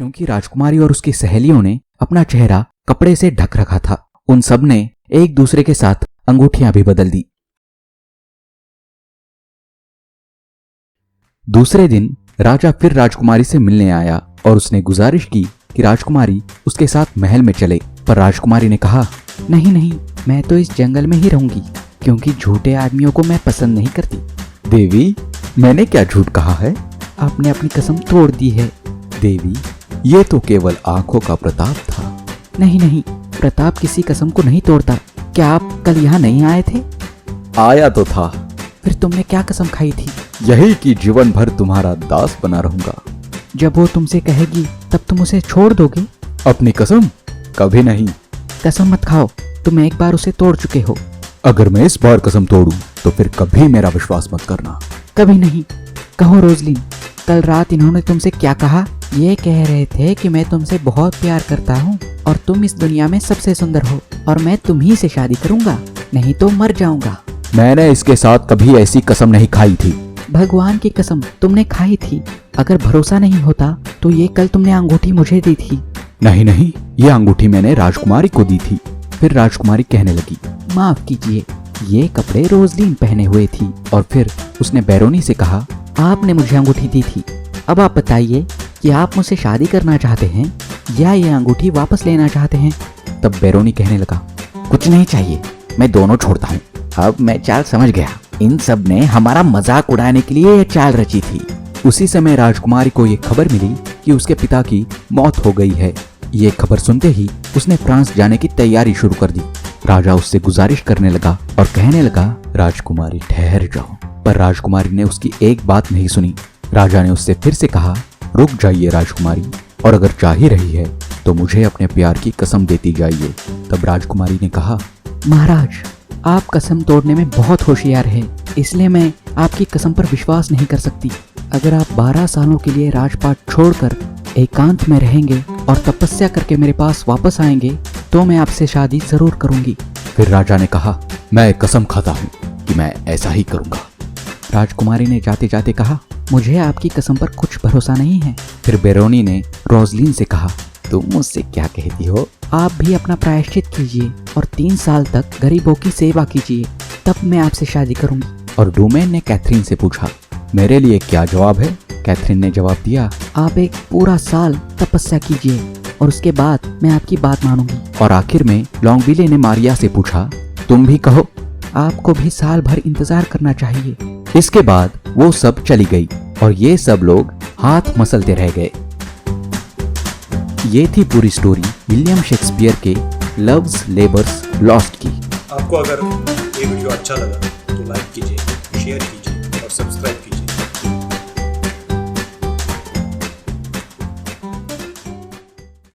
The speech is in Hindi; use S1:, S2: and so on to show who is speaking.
S1: क्योंकि राजकुमारी और उसकी सहेलियों ने अपना चेहरा कपड़े से ढक रखा था। उन सब ने एक दूसरे के साथ अंगूठियां भी बदल दी। दूसरे दिन राजा फिर राजकुमारी से मिलने आया और उसने गुजारिश की कि राजकुमारी उसके साथ महल में चले, पर राजकुमारी ने कहा, नहीं नहीं, मैं तो इस जंगल में ही रहूंगी क्योंकि झूठे आदमियों को मैं पसंद नहीं करती। देवी, मैंने क्या झूठ कहा है? आपने अपनी कसम तोड़ दी है। देवी, ये तो केवल आंखों का प्रताप था। नहीं नहीं, प्रताप किसी कसम को नहीं तोड़ता। क्या आप कल यहाँ नहीं आए थे? आया तो था। फिर तुमने क्या कसम खाई थी? यही कि जीवन भर तुम्हारा दास बना रहूंगा। जब वो तुमसे कहेगी तब तुम उसे छोड़ दोगे? अपनी कसम? कभी नहीं। कसम मत खाओ, तुम एक बार उसे तोड़ चुके हो। अगर मैं इस बार कसम तोड़ूं तो फिर कभी मेरा विश्वास मत करना। कभी नहीं। कहो रोजलिन, कल रात इन्होंने तुमसे क्या कहा? ये कह रहे थे कि मैं तुमसे बहुत प्यार करता हूँ और तुम इस दुनिया में सबसे सुंदर हो और मैं तुम्ही से शादी करूंगा, नहीं तो मर जाऊंगा। मैंने इसके साथ कभी ऐसी कसम नहीं खाई थी। भगवान की कसम तुमने खाई थी। अगर भरोसा नहीं होता तो ये कल तुमने अंगूठी मुझे दी थी। नहीं नहीं, ये अंगूठी मैंने राजकुमारी को दी थी। फिर राजकुमारी कहने लगी, माफ कीजिए, ये कपड़े रोजलिन पहने हुए थी। और फिर उसने बैरोनी से कहा, आपने मुझे अंगूठी दी थी, अब आप बताइए कि आप मुझसे शादी करना चाहते हैं या ये अंगूठी वापस लेना चाहते हैं? तब बैरोनी कहने लगा, कुछ नहीं चाहिए, मैं दोनों छोड़ता हूँ। अब मैं चाल समझ गया, इन सब ने हमारा मजाक उड़ाने के लिए ये चाल रची थी। उसी समय राजकुमारी को ये खबर मिली कि उसके पिता की मौत हो गई है। ये खबर सुनते ही उसने फ्रांस जाने की तैयारी शुरू कर दी। राजा उससे गुजारिश करने लगा और कहने लगा, राजकुमारी ठहर जाओ। पर राजकुमारी ने उसकी एक बात नहीं सुनी। राजा ने उससे फिर से कहा, रुक जाइए राजकुमारी, और अगर चाह ही रही है तो मुझे अपने प्यार की कसम देती जाइए। तब राजकुमारी ने कहा, महाराज, आप कसम तोड़ने में बहुत होशियार है, इसलिए मैं आपकी कसम पर विश्वास नहीं कर सकती। अगर आप 12 सालों के लिए राजपाट छोड़कर एकांत में रहेंगे और तपस्या करके मेरे पास वापस आएंगे तो मैं आपसे शादी जरूर करूंगी। फिर राजा ने कहा, मैं कसम खाता हूँ कि मैं ऐसा ही करूंगा। राजकुमारी ने जाते जाते कहा, मुझे आपकी कसम पर कुछ भरोसा नहीं है। फिर बैरोनी ने रोजलिन से कहा, तुम मुझसे क्या कहती हो? आप भी अपना प्रायश्चित कीजिए और 3 साल तक गरीबों की सेवा कीजिए, तब मैं आपसे शादी करूंगी। और डूमेन ने कैथरीन से पूछा, मेरे लिए क्या जवाब है? कैथरीन ने जवाब दिया, आप एक पूरा साल तपस्या कीजिए और उसके बाद मैं आपकी बात मानूंगी। और आखिर में लॉन्गविले ने मारिया से पूछा, तुम भी कहो। आपको भी साल भर इंतजार करना चाहिए। इसके बाद वो सब चली गई और ये सब लोग हाथ मसलते रह गए। ये थी पूरी स्टोरी विलियम शेक्सपियर के लव्स लेबर्स लॉस्ट की।
S2: आपको अगर ये वीडियो अच्छा लगा तो लाइक कीजिए, शेयर कीजिए और सब्सक्राइब कीजिए।